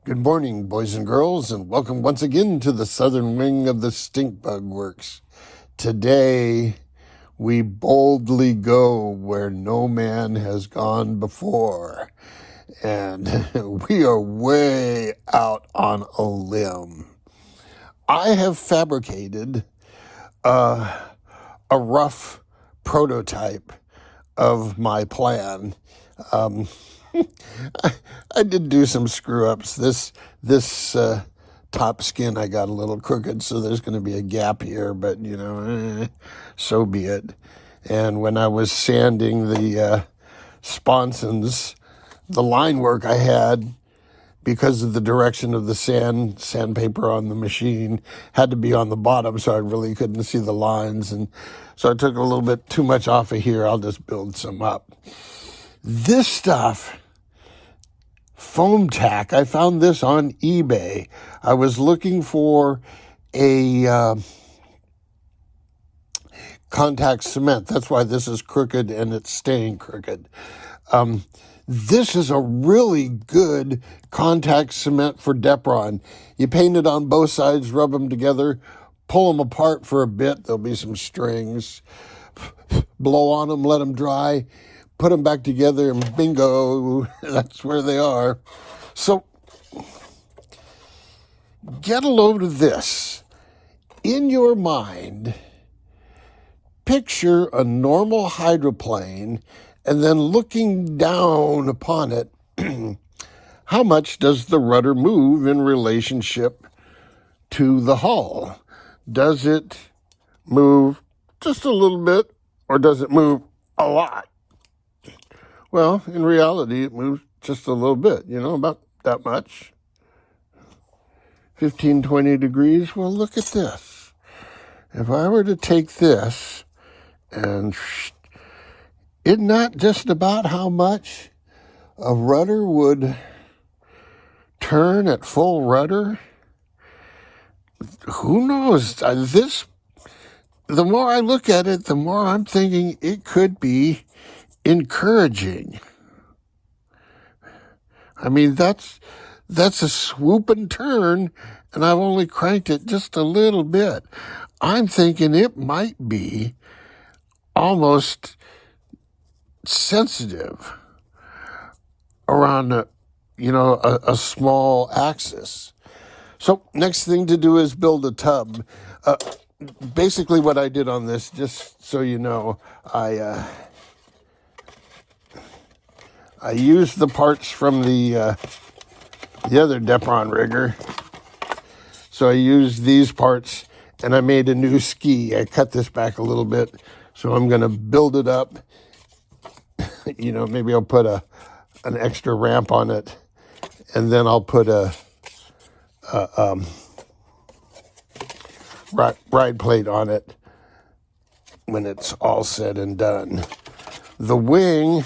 Good morning, boys and girls, and welcome once again to the southern wing of the Stink Bug Works. Today, we boldly go where no man has gone before, and we are way out on a limb. I have fabricated a rough prototype of my plan. I did do some screw ups. This top skin I got a little crooked, so there's going to be a gap here. But so be it. And when I was sanding the sponsons, the line work I had, because of the direction of the sandpaper on the machine, had to be on the bottom, so I really couldn't see the lines. And so I took a little bit too much off of here. I'll just build some up. This stuff, foam tack, I found this on eBay. I was looking for a contact cement. That's why this is crooked and it's staying crooked. This is a really good contact cement for Depron. You paint it on both sides, rub them together, pull them apart for a bit. There'll be some strings. Blow on them, let them dry, put them back together, and bingo, that's where they are. So get a load of this. In your mind, picture a normal hydroplane, and then looking down upon it, how much does the rudder move in relationship to the hull? Does it move just a little bit, or does it move a lot? Well, in reality, it moves just a little bit, about that much. 15, 20 degrees. Well, look at this. If I were to take this and isn't that just about how much a rudder would turn at full rudder? Who knows? The more I look at it, the more I'm thinking it could be encouraging. I mean, that's a swoop and turn, and I've only cranked it just a little bit. I'm thinking it might be almost sensitive around a small axis. So next thing to do is build a tub. Basically what I did on this, just so you know, I used the parts from the other Depron rigger. So I used these parts and I made a new ski. I cut this back a little bit, so I'm going to build it up. Maybe I'll put an extra ramp on it, and then I'll put a ride plate on it when it's all said and done. The wing,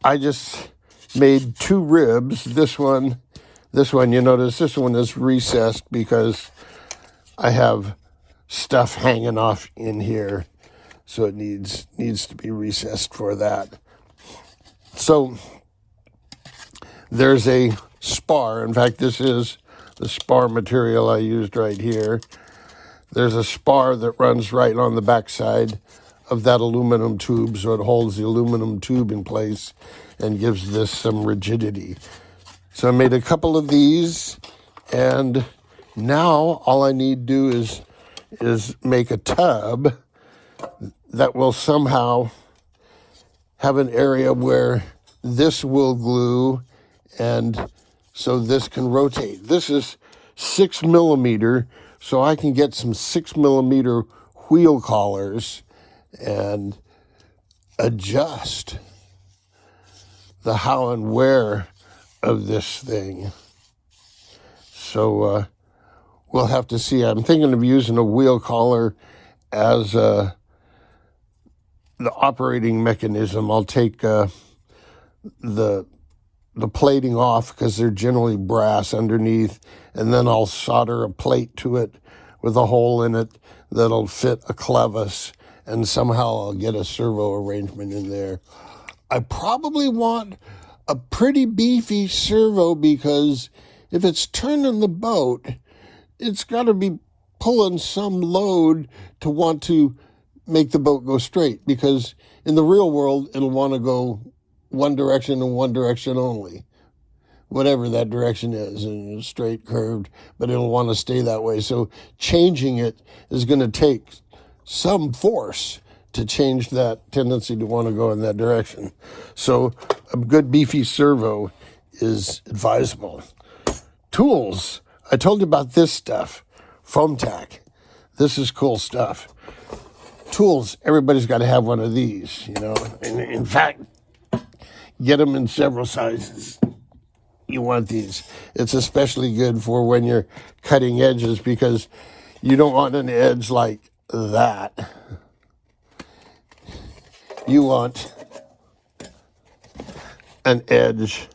I just made two ribs. This one, you notice this one is recessed because I have stuff hanging off in here, so it needs to be recessed for that. So there's a spar. In fact, this is the spar material I used right here. There's a spar that runs right on the backside of that aluminum tube, so it holds the aluminum tube in place and gives this some rigidity. So I made a couple of these, and now all I need to do is make a tub that will somehow have an area where this will glue, and so this can rotate. This is 6 millimeter, so I can get some 6 millimeter wheel collars and adjust the how and where of this thing. So we'll have to see. I'm thinking of using a wheel collar as the operating mechanism. I'll take the plating off because they're generally brass underneath, and then I'll solder a plate to it with a hole in it that'll fit a clevis, and somehow I'll get a servo arrangement in there. I probably want a pretty beefy servo because if it's turning the boat, it's got to be pulling some load to want to make the boat go straight, because in the real world, it'll want to go one direction and one direction only, whatever that direction is, and straight, curved, but it'll want to stay that way. So changing it is going to take some force to change that tendency to want to go in that direction. So a good beefy servo is advisable. Tools. I told you about this stuff. Foam tack. This is cool stuff. Tools. Everybody's got to have one of these, you know. In fact, get them in several sizes. You want these. It's especially good for when you're cutting edges, because you don't want an edge like that. You want an edge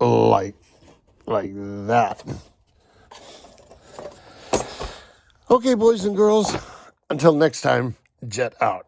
like that. Okay, boys and girls, until next time, jet out.